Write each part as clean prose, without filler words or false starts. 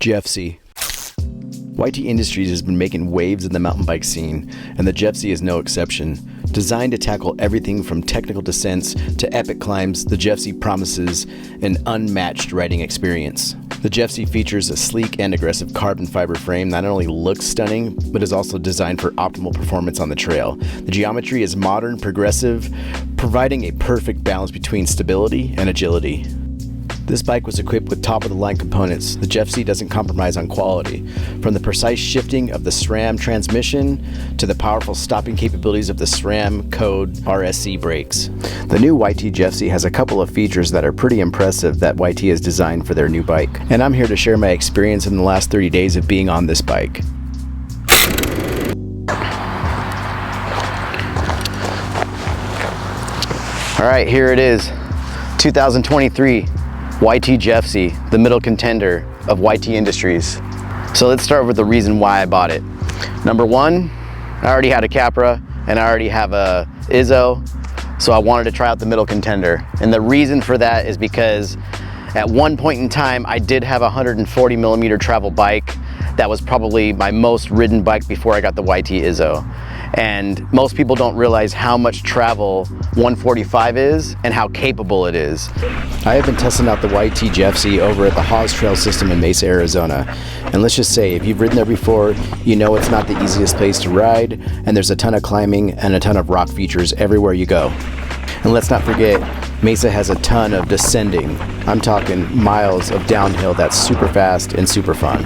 Jeffsy. YT Industries has been making waves in the mountain bike scene, and the Jeffsy is no exception. Designed to tackle everything from technical descents to epic climbs, the Jeffsy promises an unmatched riding experience. The Jeffsy features a sleek and aggressive carbon fiber frame that not only looks stunning, but is also designed for optimal performance on the trail. The geometry is modern, progressive, providing a perfect balance between stability and agility. This bike was equipped with top-of-the-line components. The Jeffsy doesn't compromise on quality. From the precise shifting of the SRAM transmission to the powerful stopping capabilities of the SRAM Code RSC brakes. The new YT Jeffsy has a couple of features that are pretty impressive that YT has designed for their new bike. And I'm here to share my experience in the last 30 days of being on this bike. All right, here it is, 2023. YT Jeffsy, the middle contender of YT Industries. So let's start with the reason why I bought it. Number one, I already had a Capra and I already have a Izzo, so I wanted to try out the middle contender. And the reason for that is because at one point in time, I did have a 140 millimeter travel bike. That was probably my most ridden bike before I got the YT Izzo. And most people don't realize how much travel 145 is and how capable it is. I have been testing out the YT Jeffsy over at the Haas Trail System in Mesa, Arizona. And let's just say, if you've ridden there before, you know it's not the easiest place to ride, and there's a ton of climbing and a ton of rock features everywhere you go. And let's not forget, Mesa has a ton of descending. I'm talking miles of downhill that's super fast and super fun.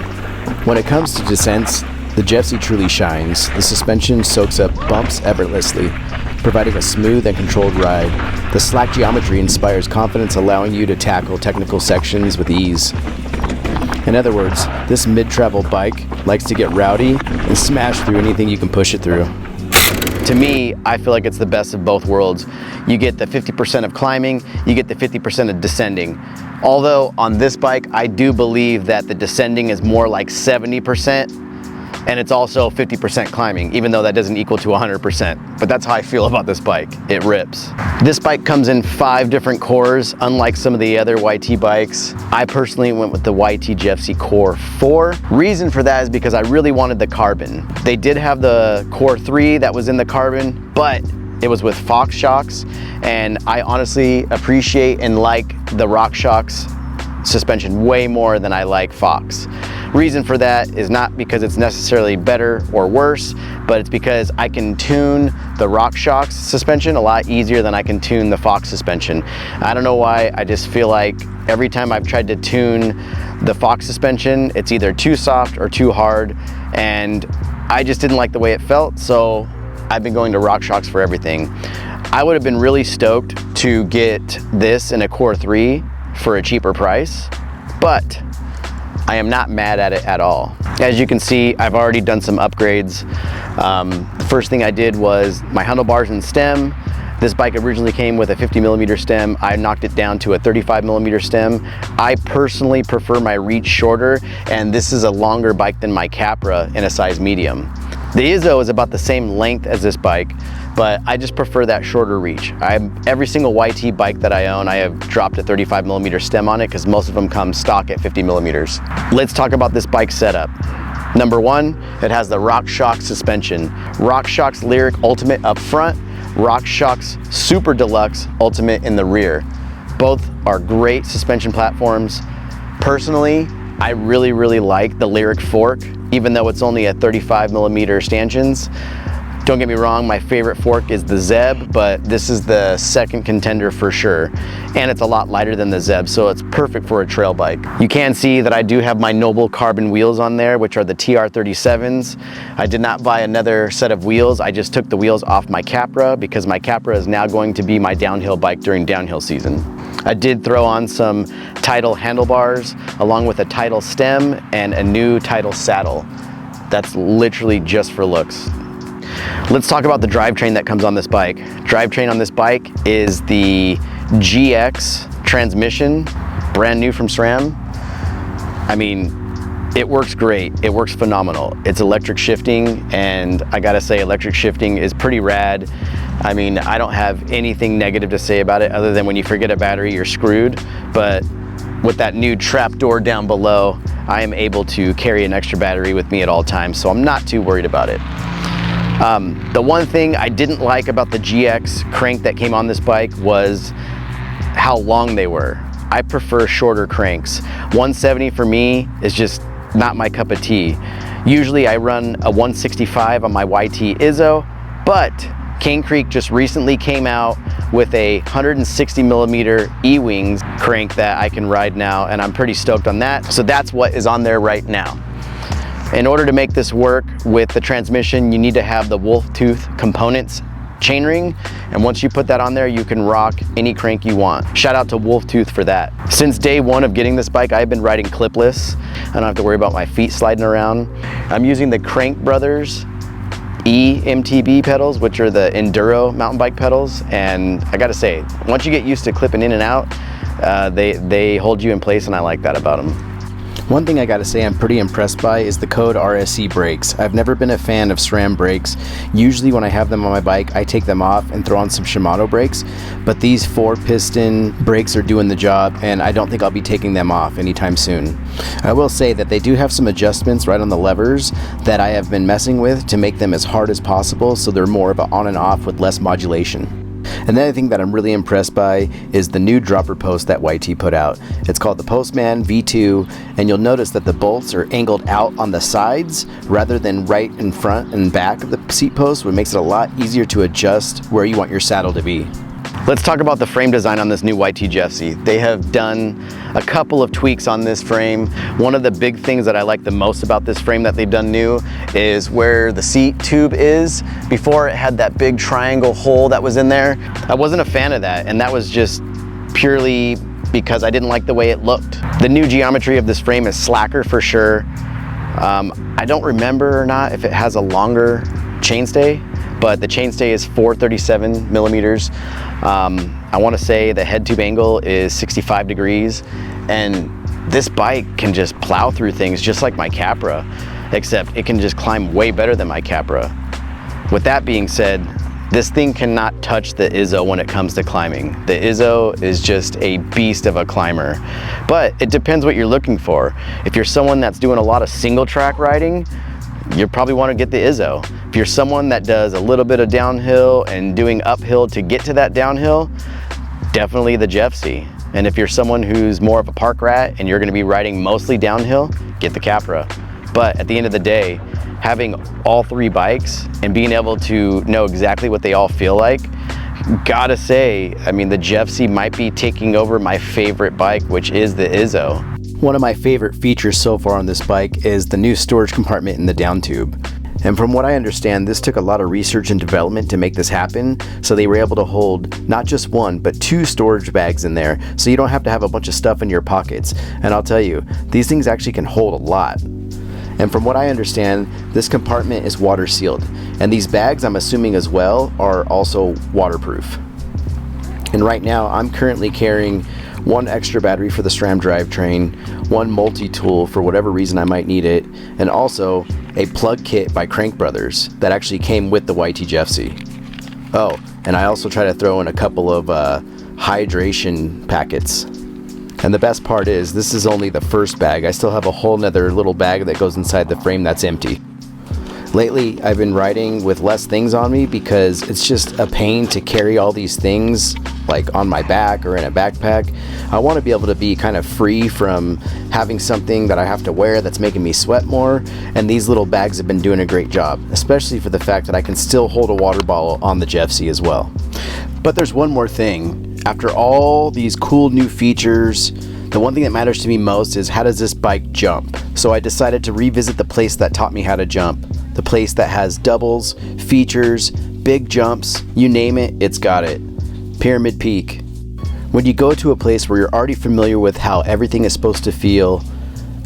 When it comes to descents, the Jeffsy truly shines. The suspension soaks up bumps effortlessly, providing a smooth and controlled ride. The slack geometry inspires confidence, allowing you to tackle technical sections with ease. In other words, this mid-travel bike likes to get rowdy and smash through anything you can push it through. To me, I feel like it's the best of both worlds. You get the 50% of climbing, you get the 50% of descending. Although on this bike, I do believe that the descending is more like 70%, and it's also 50% climbing, even though that doesn't equal to 100%. But that's how I feel about this bike. It rips. This bike comes in 5 different cores, unlike some of the other YT bikes. I personally went with the YT Jeffsy Core 4. Reason for that is because I really wanted the carbon. They did have the Core 3 that was in the carbon, but it was with Fox shocks, and I honestly appreciate and like the RockShox suspension way more than I like Fox. Reason for that is not because it's necessarily better or worse, but it's because I can tune the RockShox suspension a lot easier than I can tune the Fox suspension. I don't know why, I just feel like every time I've tried to tune the Fox suspension, it's either too soft or too hard, and I just didn't like the way it felt, so I've been going to RockShox for everything. I would have been really stoked to get this in a Core 3 for a cheaper price, but I am not mad at it at all. As you can see, I've already done some upgrades. The first thing I did was my handlebars and stem. This bike originally came with a 50 millimeter stem. I knocked it down to a 35 millimeter stem. I personally prefer my reach shorter, and this is a longer bike than my Capra in a size medium. The Izzo is about the same length as this bike, but I just prefer that shorter reach. Every single YT bike that I own, I have dropped a 35 millimeter stem on it because most of them come stock at 50 millimeters. Let's talk about this bike setup. Number one, it has the RockShox suspension. RockShox Lyric Ultimate up front, RockShox Super Deluxe Ultimate in the rear. Both are great suspension platforms. Personally, I really like the Lyric fork, even though it's only a 35 millimeter stanchions. Don't get me wrong, my favorite fork is the Zeb, but this is the second contender for sure. And it's a lot lighter than the Zeb, so it's perfect for a trail bike. You can see that I do have my Noble carbon wheels on there, which are the TR37s. I did not buy another set of wheels. I just took the wheels off my Capra because my Capra is now going to be my downhill bike during downhill season. I did throw on some Tidal handlebars along with a Tidal stem and a new Tidal saddle. That's literally just for looks. Let's talk about the drivetrain that comes on this bike. Drivetrain on this bike is the GX transmission, brand new from SRAM. I mean, it works great. It works phenomenal. It's electric shifting, and I gotta say, electric shifting is pretty rad. I mean, I don't have anything negative to say about it other than when you forget a battery, you're screwed. But with that new trap door down below, I am able to carry an extra battery with me at all times, so I'm not too worried about it. The one thing I didn't like about the GX crank that came on this bike was how long they were. I prefer shorter cranks. 170 for me is just not my cup of tea. Usually I run a 165 on my YT Izzo, but Cane Creek just recently came out with a 160 millimeter E-Wings crank that I can ride now, and I'm pretty stoked on that. So that's what is on there right now. In order to make this work with the transmission, you need to have the wolf tooth components chainring, and once you put that on there, you can rock any crank you want. Shout out to Wolf Tooth for that. Since day one of getting this bike, I've been riding clipless. I don't have to worry about my feet sliding around. I'm using the Crank Brothers MTB pedals, which are the enduro mountain bike pedals, and I gotta say, once you get used to clipping in and out, they hold you in place, and I like that about them. One thing I gotta say I'm pretty impressed by is the Code RSC brakes. I've never been a fan of SRAM brakes. Usually when I have them on my bike, I take them off and throw on some Shimano brakes, but these 4-piston brakes are doing the job, and I don't think I'll be taking them off anytime soon. I will say that they do have some adjustments right on the levers that I have been messing with to make them as hard as possible, so they're more of an on and off with less modulation. Another thing that I'm really impressed by is the new dropper post that YT put out. It's called the Postman V2, and you'll notice that the bolts are angled out on the sides rather than right in front and back of the seat post, which makes it a lot easier to adjust where you want your saddle to be. Let's talk about the frame design on this new YT Jeffsy. They have done a couple of tweaks on this frame. One of the big things that I like the most about this frame that they've done new is where the seat tube is. Before, it had that big triangle hole that was in there. I wasn't a fan of that, and that was just purely because I didn't like the way it looked. The new geometry of this frame is slacker for sure. I don't remember or not if it has a longer chainstay, but the chainstay is 437 millimeters. I want to say the head tube angle is 65 degrees, and this bike can just plow through things just like my Capra, except it can just climb way better than my Capra. With that being said, this thing cannot touch the Izzo when it comes to climbing. The Izzo is just a beast of a climber, but it depends what you're looking for. If you're someone that's doing a lot of single track riding, you probably want to get the Izzo. If you're someone that does a little bit of downhill and doing uphill to get to that downhill, definitely the Jeffsy. And if you're someone who's more of a park rat and you're going to be riding mostly downhill, get the Capra. But at the end of the day, having all three bikes and being able to know exactly what they all feel like, gotta say, I mean, the Jeffsy might be taking over my favorite bike, which is the Izzo. One of my favorite features so far on this bike is the new storage compartment in the down tube. And from what I understand, this took a lot of research and development to make this happen, so they were able to hold not just one, but 2 storage bags in there, so you don't have to have a bunch of stuff in your pockets. And I'll tell you, these things actually can hold a lot. And from what I understand, this compartment is water sealed, and these bags, I'm assuming as well, are also waterproof. And right now, I'm currently carrying 1 extra battery for the SRAM drivetrain, 1 multi-tool for whatever reason I might need it, and also a plug kit by Crank Brothers that actually came with the YT Jeffsy. Oh, and I also try to throw in a couple of hydration packets. And the best part is, this is only the first bag. I still have a whole nother little bag that goes inside the frame that's empty. Lately, I've been riding with less things on me because it's just a pain to carry all these things like on my back or in a backpack. I want to be able to be kind of free from having something that I have to wear that's making me sweat more, and these little bags have been doing a great job, especially for the fact that I can still hold a water bottle on the Jeffsy as well. But there's one more thing. After all these cool new features, the one thing that matters to me most is, how does this bike jump? So I decided to revisit the place that taught me how to jump. The place that has doubles, features, big jumps, you name it, it's got it. Pyramid Peak. When you go to a place where you're already familiar with how everything is supposed to feel,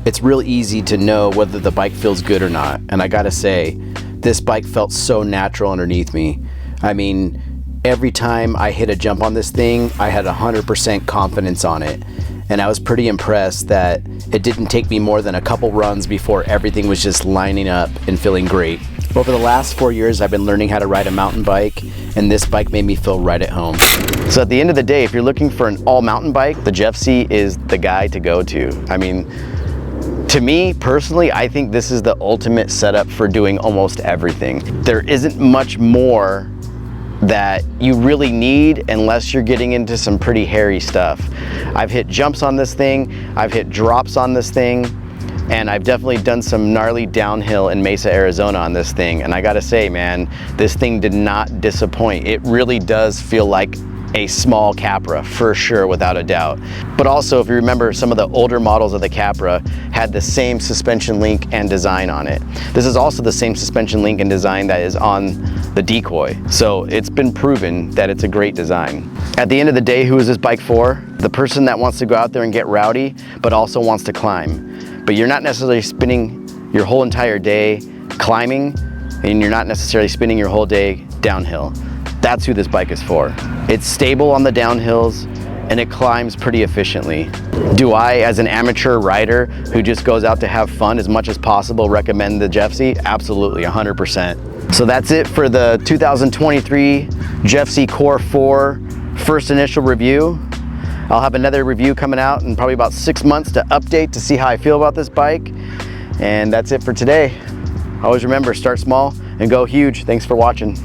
it's real easy to know whether the bike feels good or not. And I gotta say, this bike felt so natural underneath me. I mean, every time I hit a jump on this thing, I had 100% confidence on it. And I was pretty impressed that it didn't take me more than a couple runs before everything was just lining up and feeling great. Over the last 4 years, I've been learning how to ride a mountain bike, and this bike made me feel right at home. So at the end of the day, if you're looking for an all mountain bike, the Jeffsy is the guy to go to. I mean, to me personally, I think this is the ultimate setup for doing almost everything. There isn't much more that you really need unless you're getting into some pretty hairy stuff. I've hit jumps on this thing, I've hit drops on this thing, and I've definitely done some gnarly downhill in Mesa, Arizona on this thing. And I gotta say, man, this thing did not disappoint. It really does feel like a small Capra, for sure, without a doubt. But also, if you remember, some of the older models of the Capra had the same suspension link and design on it. This is also the same suspension link and design that is on the Decoy. So it's been proven that it's a great design. At the end of the day, who is this bike for? The person that wants to go out there and get rowdy, but also wants to climb. But you're not necessarily spending your whole entire day climbing, and you're not necessarily spending your whole day downhill. That's who this bike is for. It's stable on the downhills and it climbs pretty efficiently. Do I, as an amateur rider who just goes out to have fun as much as possible, recommend the Jeffsy? Absolutely, 100%. So that's it for the 2023 Jeffsy Core 4 first initial review. I'll have another review coming out in probably about 6 months to update to see how I feel about this bike. And that's it for today. Always remember, start small and go huge. Thanks for watching.